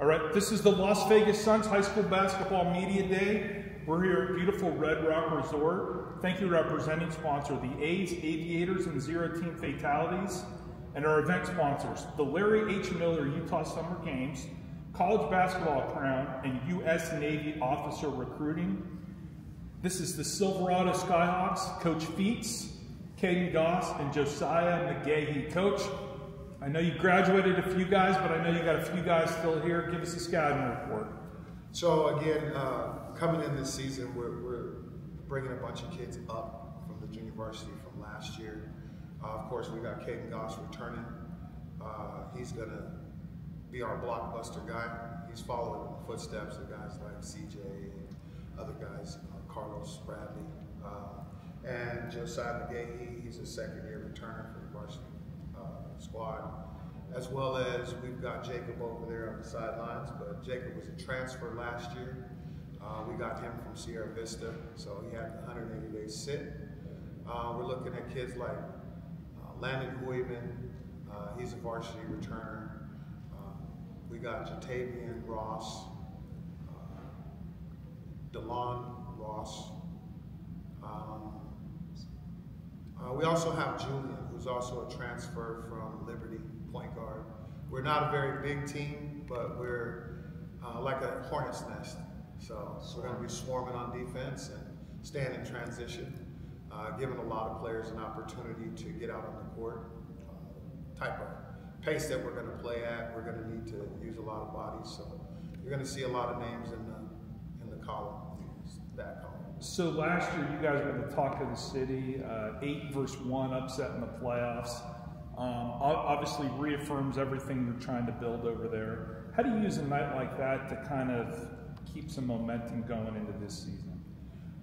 All right, this is the Las Vegas Suns High School Basketball Media Day. We're here at beautiful Red Rock Resort. Thank you to our presenting sponsor, the A's, Aviators, and Zero Team Fatalities, and our event sponsors, the Larry H. Miller Utah Summer Games, College Basketball Crown, and U.S. Navy Officer Recruiting. This is the Silverado Skyhawks, Coach Feets, Caden Goss, and Josiah McGahee. Coach, I know you graduated a few guys, but I know you got a few guys still here. Give us a scouting report. So again, coming in this season, we're bringing a bunch of kids up from the junior varsity from last year. Of course, we got Caden Goss returning. He's going to be our blockbuster guy. He's following in the footsteps of guys like CJ and other guys, Carlos Bradley, and Josiah McGahee. He's a second-year returner for the varsity squad, as well as we've got Jacob over there on the sidelines, but Jacob was a transfer last year. We got him from Sierra Vista, so he had the 180-day sit. We're looking at kids like Landon Huyman, he's a varsity returner. We got Jatavian Ross, DeLon Ross. We also have Julian, who's also a transfer from Liberty, point guard. We're not a very big team, but we're like a hornet's nest. So we're going to be swarming on defense and staying in transition, giving a lot of players an opportunity to get out on the court. Type of pace that we're going to play at, we're going to need to use a lot of bodies. So you're going to see a lot of names in the column, that column. So last year, you guys were the talk of the city, 8-1 upset in the playoffs. Obviously reaffirms everything you're trying to build over there. How do you use a night like that to kind of keep some momentum going into this season?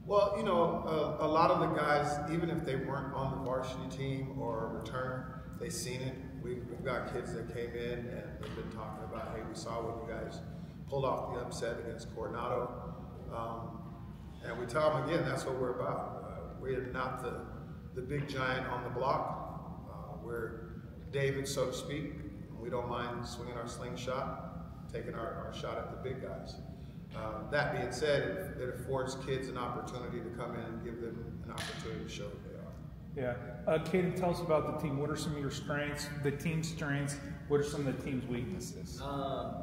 Well, you know, a lot of the guys, even if they weren't on the varsity team or a returner, they've seen it. We've got kids that came in and they've been talking about, hey, we saw what you guys pulled off the upset against Coronado. And we tell them again, that's what we're about. We're not the big giant on the block. We're David, so to speak. We don't mind swinging our slingshot, taking our shot at the big guys. That being said, it affords kids an opportunity to come in and give them an opportunity to show who they are. Yeah. Caden, tell us about the team. What are some of your strengths, the team's strengths? What are some of the team's weaknesses?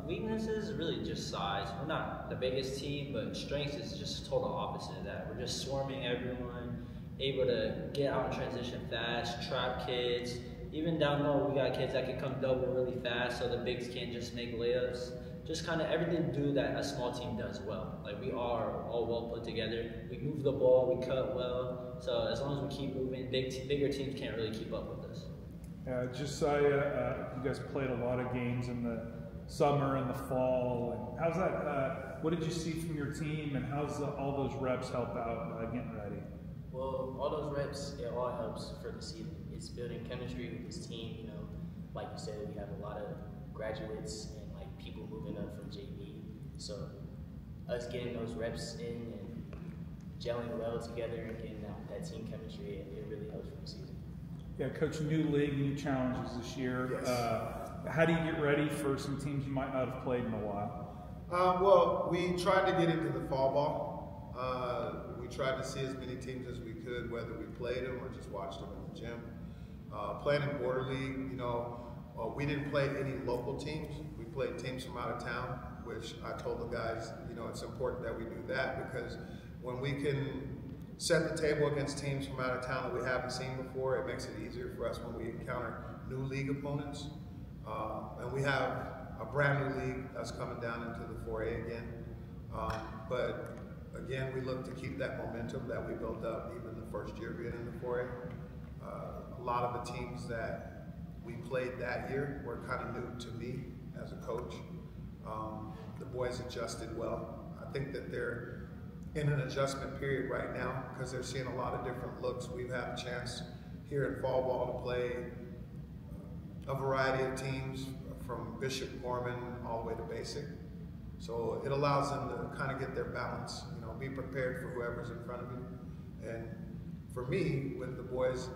Weaknesses, really just size. We're not the biggest team, but strengths is just total opposite of that. We're just swarming everyone, able to get out in transition fast, trap kids. Even down low, we got kids that can come double really fast, so the bigs can't just make layups. Just kind of everything do that a small team does well. Like, we are all well put together. We move the ball, we cut well. So as long as we keep moving, bigger teams can't really keep up with us. Josiah, you guys played a lot of games in the summer and the fall. And how's that? What did you see from your team, and how's all those reps help out getting ready? Well, all those reps, it all helps for the season. It's building chemistry with this team. You know, like you said, we have a lot of graduates and like people moving up from JV. So us getting those reps in and gelling well together and getting that team chemistry, it really helps for the season. Yeah, Coach, new league, new challenges this year. Yes. How do you get ready for some teams you might not have played in a while? Well, we tried to get into the fall ball. We tried to see as many teams as we could, whether we played them or just watched them in the gym. Playing in Border League, you know, we didn't play any local teams. We played teams from out of town, which I told the guys, you know, it's important that we do that, because when we can set the table against teams from out of town that we haven't seen before, it makes it easier for us when we encounter new league opponents. And we have a brand new league that's coming down into the 4A again. But again, we look to keep that momentum that we built up even the first year being in the 4A. A lot of the teams that we played that year were kind of new to me as a coach. The boys adjusted well. I think that they're in an adjustment period right now because they're seeing a lot of different looks. We've had a chance here in fall ball to play a variety of teams from Bishop Gorman all the way to basic. So it allows them to kind of get their balance, you know, be prepared for whoever's in front of you. And for me, with the boys,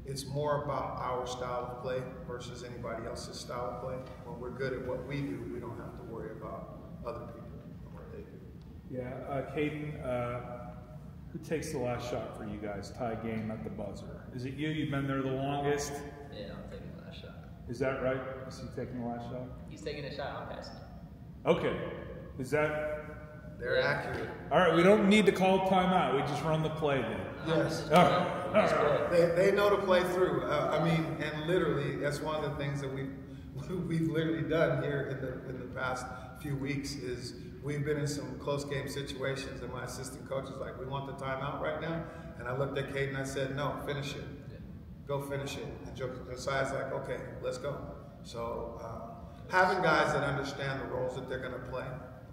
it's more about our style of play versus anybody else's style of play. When we're good at what we do, we don't have to worry about about other people and what they do. Yeah, Caden, who takes the last shot for you guys? Tie game at the buzzer. Is it you? You've been there the longest? Yeah, I'm taking the last shot. Is that right? Is he taking the last shot? He's taking a shot. I'm passing. Okay. Is that... They're accurate. All right, we don't need to call timeout. We just run the play then. Yes. All right. They know to play through. I mean, and literally, that's one of the things that we've literally done here in the past few weeks is we've been in some close game situations, and my assistant coach is like, "We want the timeout right now." And I looked at Kate and I said, "No, finish it. Go finish it." And Josiah's like, "Okay, let's go." So having guys that understand the roles that they're going to play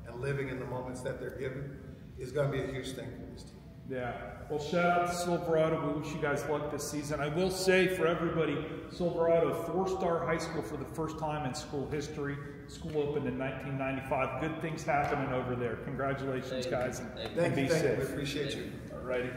and living in the moments that they're given is going to be a huge thing for this team. Yeah. Well, shout out to Silverado. We wish you guys luck this season. I will say for everybody, Silverado, 4-star high school for the first time in school history. School opened in 1995. Good things happening over there. Congratulations, guys, and be safe. We appreciate you. All righty.